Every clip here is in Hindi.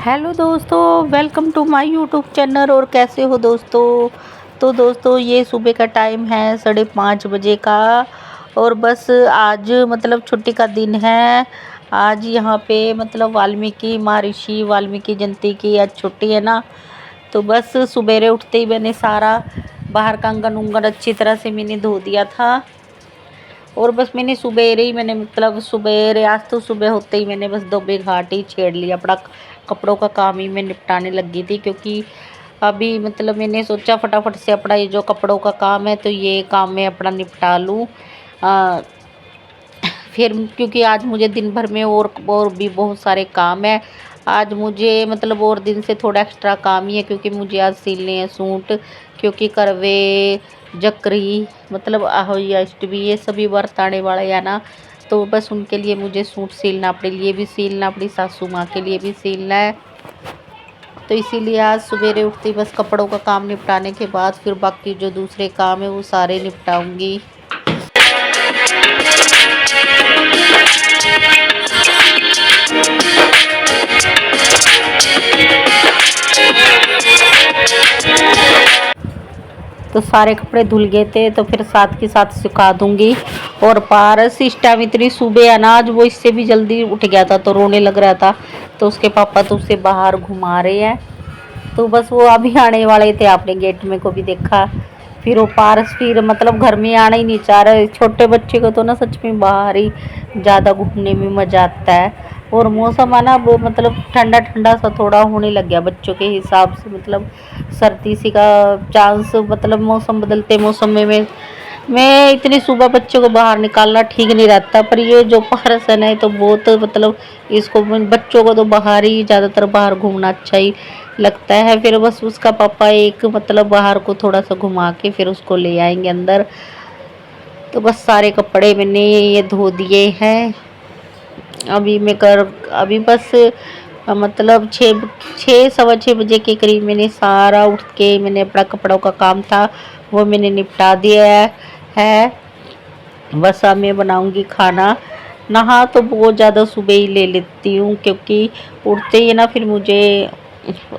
हेलो दोस्तों, welcome to my YouTube channel. और कैसे हो दोस्तों? तो दोस्तों ये सुबह का टाइम है 5:30 बजे का। और बस आज छुट्टी का दिन है। आज यहाँ पे वाल्मीकि महर्षि वाल्मीकि जयंती की आज छुट्टी है ना। तो बस सुबेरे उठते ही मैंने सारा बाहर का आंगन उंगन अच्छी तरह से मैंने धो दिया था। और बस मैंने सुबेरे ही मैंने सुबेरे आज तो सुबह होते ही मैंने बस दोबे घाट ही छेड़ लिया। अपना कपड़ों का काम ही मैं निपटाने लगी थी, क्योंकि अभी मैंने सोचा फटाफट से अपना ये जो कपड़ों का काम है तो ये काम मैं अपना निपटा लूँ। फिर क्योंकि आज मुझे दिन भर में और भी बहुत सारे काम है। आज मुझे और दिन से थोड़ा एक्स्ट्रा काम ही है, क्योंकि मुझे आज सिलने हैं सूट। क्योंकि करवे जकरी आहोई अष्टमी ये सभी व्रत आने वाले हैं ना। तो बस उनके लिए मुझे सूट सिलना, अपने लिए भी सिलना, अपनी सासू माँ के लिए भी सिलना है। तो इसीलिए आज सवेरे उठती बस कपड़ों का काम निपटाने के बाद फिर बाकी जो दूसरे काम है वो सारे निपटाऊंगी। तो सारे कपड़े धुल गए थे तो फिर साथ के साथ सुखा दूंगी। और पारस इस टाइम इतनी सुबह अनाज वो इससे भी जल्दी उठ गया था तो रोने लग रहा था। तो उसके पापा तो उसे बाहर घुमा रहे हैं। तो बस वो अभी आने वाले थे, आपने गेट में को भी देखा। फिर वो पारस फिर घर में आना ही नहीं चाह रहा। छोटे बच्चे को तो ना सच में बाहर ही ज़्यादा घूमने में मज़ा आता है। और मौसम है ना वो ठंडा ठंडा सा थोड़ा होने लग गया बच्चों के हिसाब से। सर्दी सी का चांस मौसम बदलते मौसम में मैं इतनी सुबह बच्चों को बाहर निकालना ठीक नहीं रहता। पर ये जो पारस है ना तो बहुत इसको बच्चों को तो बाहर ही ज़्यादातर बाहर घूमना अच्छा ही लगता है। फिर बस उसका पापा एक बाहर को थोड़ा सा घुमा के फिर उसको ले आएंगे अंदर। तो बस सारे कपड़े मैंने ये धो दिए हैं। अभी बस 6 6:15 बजे के करीब मैंने सारा उठ के मैंने अपना कपड़ों का काम था वो मैंने निपटा दिया है। बस अब मैं बनाऊंगी खाना। नहा तो बहुत ज़्यादा सुबह ही ले लेती हूँ, क्योंकि उठते ही ना फिर मुझे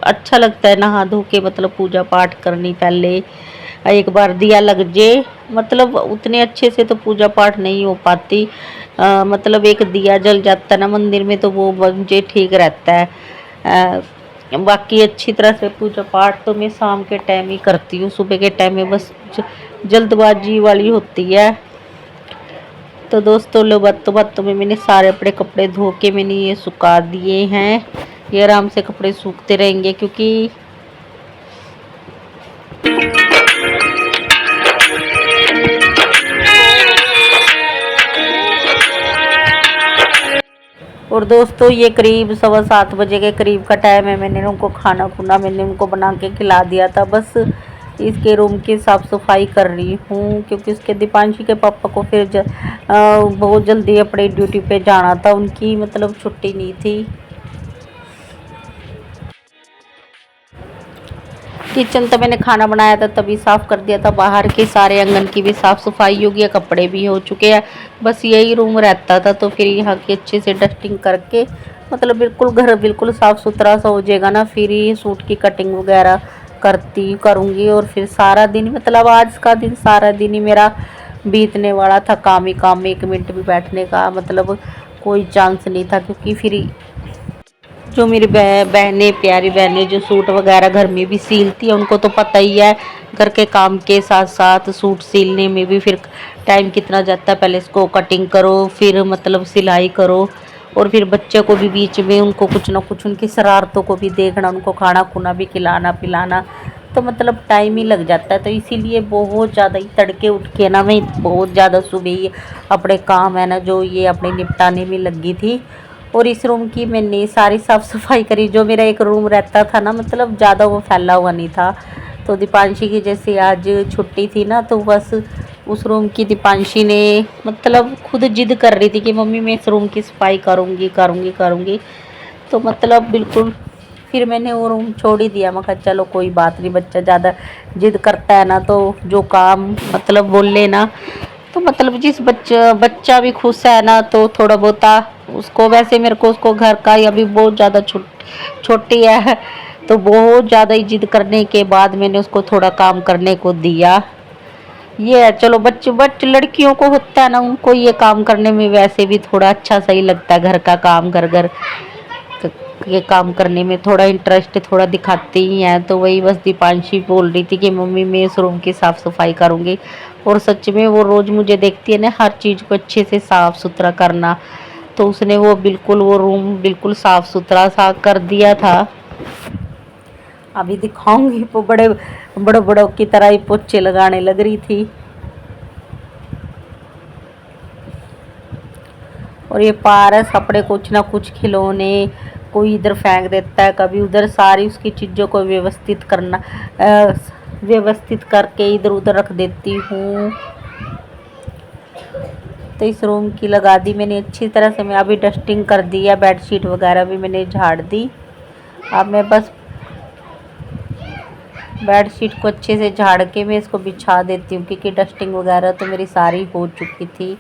अच्छा लगता है नहा धो के पूजा पाठ करनी। पहले एक बार दिया लग जे उतने अच्छे से तो पूजा पाठ नहीं हो पाती। एक दिया जल जाता है ना मंदिर में तो वो मुझे ठीक रहता है। बाकी अच्छी तरह से पूजा पाठ तो मैं शाम के टाइम ही करती हूँ। सुबह के टाइम में बस जल्दबाजी वाली होती है। तो दोस्तों लो बातों में मैंने सारे अपने कपड़े धो के मैंने ये सुखा दिए हैं। ये आराम से कपड़े सूखते रहेंगे, क्योंकि और दोस्तों ये करीब 7:15 के करीब का टाइम है। मैंने उनको खाना खुना मैंने उनको बना के खिला दिया था। बस इसके रूम की साफ़ सफाई कर रही हूँ, क्योंकि उसके दीपांशी के पापा को फिर बहुत जल्दी अपनी ड्यूटी पे जाना था। उनकी छुट्टी नहीं थी। किचन तो मैंने खाना बनाया था तभी साफ़ कर दिया था। बाहर के सारे आंगन की भी साफ़ सफाई हो गई, कपड़े भी हो चुके हैं। बस यही रूम रहता था तो फिर यहाँ की अच्छे से डस्टिंग करके बिल्कुल घर बिल्कुल साफ़ सुथरा सा हो जाएगा ना। फिर ही सूट की कटिंग वगैरह करूँगी। और फिर सारा दिन आज का दिन सारा दिन ही मेरा बीतने वाला था काम ही काम में। 1 मिनट भी बैठने का कोई चांस नहीं था, क्योंकि फिर जो मेरी बहनें प्यारी बहनें जो सूट वगैरह घर में भी सिलती है उनको तो पता ही है घर के काम के साथ साथ सूट सिलने में भी फिर टाइम कितना जाता है। पहले इसको कटिंग करो, फिर सिलाई करो, और फिर बच्चे को भी बीच में उनको कुछ ना कुछ उनकी शरारतों को भी देखना, उनको खाना खुना भी खिलाना पिलाना, तो टाइम ही लग जाता है। तो इसीलिए बहुत ज़्यादा ही तड़के उठ के ना मैं बहुत ज़्यादा सुबह ही अपने काम है ना जो ये अपने निपटाने में लगी थी। और इस रूम की मैंने सारी साफ़ सफाई करी। जो मेरा एक रूम रहता था ना ज़्यादा वो फैला हुआ नहीं था। तो दीपांशी की जैसे आज छुट्टी थी ना तो बस उस रूम की दीपांशी ने खुद जिद कर रही थी कि मम्मी मैं इस रूम की सफाई करूँगी। तो बिल्कुल फिर मैंने वो रूम छोड़ ही दिया। मैं कहा चलो कोई बात नहीं, बच्चा ज़्यादा जिद करता है ना तो जो काम बोल ले ना तो जिस बच्चा भी खुश है ना तो थोड़ा बहुत उसको वैसे मेरे को उसको घर का ही अभी बहुत ज़्यादा छोटी है, तो बहुत ज़्यादा ही जिद करने के बाद मैंने उसको थोड़ा काम करने को दिया। ये है, चलो बच्चे बच्चे लड़कियों को होता है ना, उनको ये काम करने में वैसे भी थोड़ा अच्छा सही लगता है, घर का काम घर घर ये काम करने में थोड़ा इंटरेस्ट थोड़ा दिखाते ही हैं। तो वही बस दीपांशी बोल रही थी कि मम्मी मैं इस रूम की साफ़ सफाई करूँगी, और सच में वो रोज़ मुझे देखती है ना हर चीज़ को अच्छे से साफ़ सुथरा करना, तो उसने वो बिल्कुल वो रूम बिल्कुल साफ़ सुथरा सा कर दिया था। अभी दिखाऊंगी, वो बड़े बड़े बड़ों की तरह ही पोछे लगाने लग रही थी। और ये पारस अपने कुछ ना कुछ खिलौने कोई इधर फेंक देता है, कभी उधर, सारी उसकी चीज़ों को व्यवस्थित करना व्यवस्थित करके इधर उधर रख देती हूँ। तो इस रूम की लगा दी मैंने अच्छी तरह से, मैं अभी डस्टिंग कर दी है, बेडशीट वगैरह भी मैंने झाड़ दी। अब मैं बस बेडशीट को अच्छे से झाड़ के मैं इसको बिछा देती हूँ, क्योंकि डस्टिंग वगैरह तो मेरी सारी हो चुकी थी।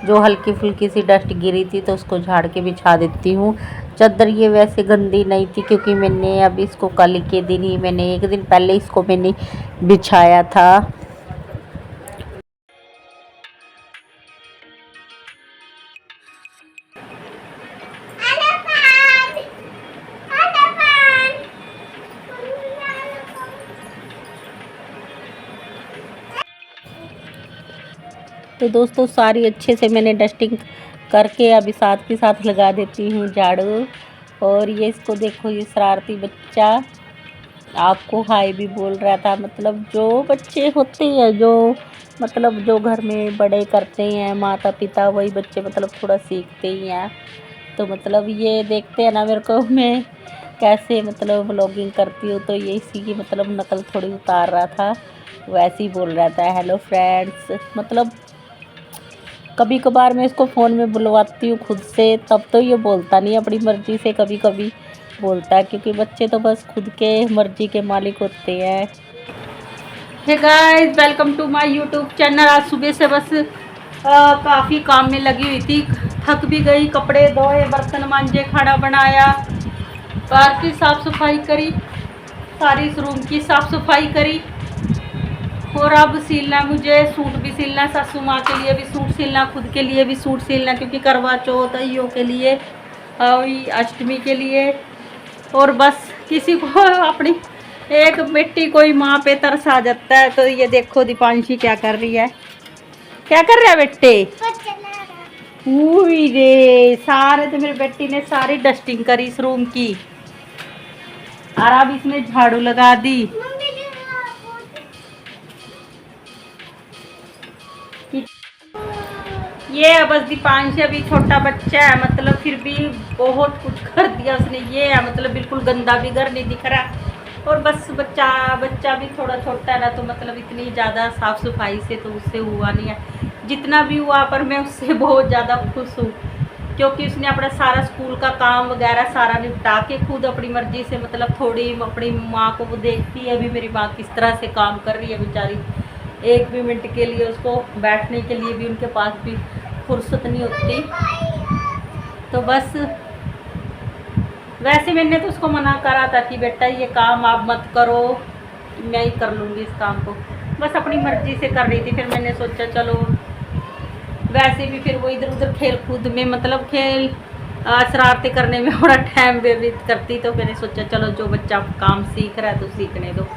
जो हल्की फुल्की सी डस्ट गिरी थी तो उसको झाड़ के बिछा देती हूँ। चादर ये वैसे गंदी नहीं थी, क्योंकि मैंने अभी इसको कल के दिन ही, मैंने एक दिन पहले इसको मैंने बिछाया था। तो दोस्तों सारी अच्छे से मैंने डस्टिंग करके अभी साथ के साथ लगा देती हूँ झाड़ू। और ये इसको देखो, ये शरारती बच्चा आपको हाय भी बोल रहा था। मतलब जो बच्चे होते हैं, जो मतलब जो घर में बड़े करते हैं माता पिता, वही बच्चे मतलब थोड़ा सीखते ही हैं। तो मतलब ये देखते हैं ना मेरे को, मैं कैसे मतलब व्लॉगिंग करती हूँ, तो ये इसी की मतलब नकल थोड़ी उतार रहा था। वैसे ही बोल रहा था हेलो फ्रेंड्स। मतलब कभी कभार मैं इसको फ़ोन में बुलवाती हूँ खुद से, तब तो ये बोलता नहीं, अपनी मर्ज़ी से कभी कभी बोलता है, क्योंकि बच्चे तो बस खुद के मर्ज़ी के मालिक होते हैं। Hey guys, welcome to my YouTube channel. आज सुबह से बस काफ़ी काम में लगी हुई थी, थक भी गई, कपड़े धोए, बर्तन मांजे, खाना बनाया, बाहर की साफ़ सफाई करी, सारी इस रूम की साफ़ सफाई करी। और अब सिलना, मुझे सूट भी सिलना, सासू माँ के लिए भी सूट सिलना, खुद के लिए भी सूट सिलना, क्योंकि करवा चौथ अइयों के लिए, अष्टमी के लिए। और बस किसी को अपनी एक बेटी कोई माँ पे तरस आ जाता है। तो ये देखो दीपांशी क्या कर रही है, क्या कर रहा है बेटे? उई रे, सारे तो मेरी बेटी ने सारी डस्टिंग करी इस रूम की, और अब इसमें झाड़ू लगा दी। ये बस दीपांश अभी छोटा बच्चा है, मतलब फिर भी बहुत कुछ कर दिया उसने। ये है मतलब बिल्कुल गंदा भी घर नहीं दिख रहा। और बस बच्चा भी थोड़ा छोटा है ना, तो मतलब इतनी ज़्यादा साफ़ सफाई से तो उससे हुआ नहीं है। जितना भी हुआ पर मैं उससे बहुत ज़्यादा खुश हूँ, क्योंकि उसने अपना सारा स्कूल का काम वगैरह सारा निपटा के खुद अपनी मर्ज़ी से, मतलब थोड़ी अपनी माँ को वो देखती है अभी मेरी माँ किस तरह से काम कर रही है बेचारी। एक भी मिनट के लिए उसको बैठने के लिए भी उनके पास भी फुर्सत नहीं होती। तो बस वैसे मैंने तो उसको मना करा था कि बेटा ये काम आप मत करो, मैं ही कर लूँगी इस काम को। बस अपनी मर्ज़ी से कर रही थी। फिर मैंने सोचा चलो, वैसे भी फिर वो इधर उधर खेल कूद में, मतलब खेल शरारतें करने में बड़ा टाइम व्यतीत करती। तो मैंने सोचा चलो जो बच्चा काम सीख रहा है तो सीखने दो।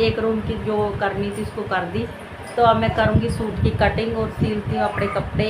एक रूम की जो करनी थी उसको कर दी। तो अब मैं करूँगी सूट की कटिंग और सिलती हूँ अपने कपड़े।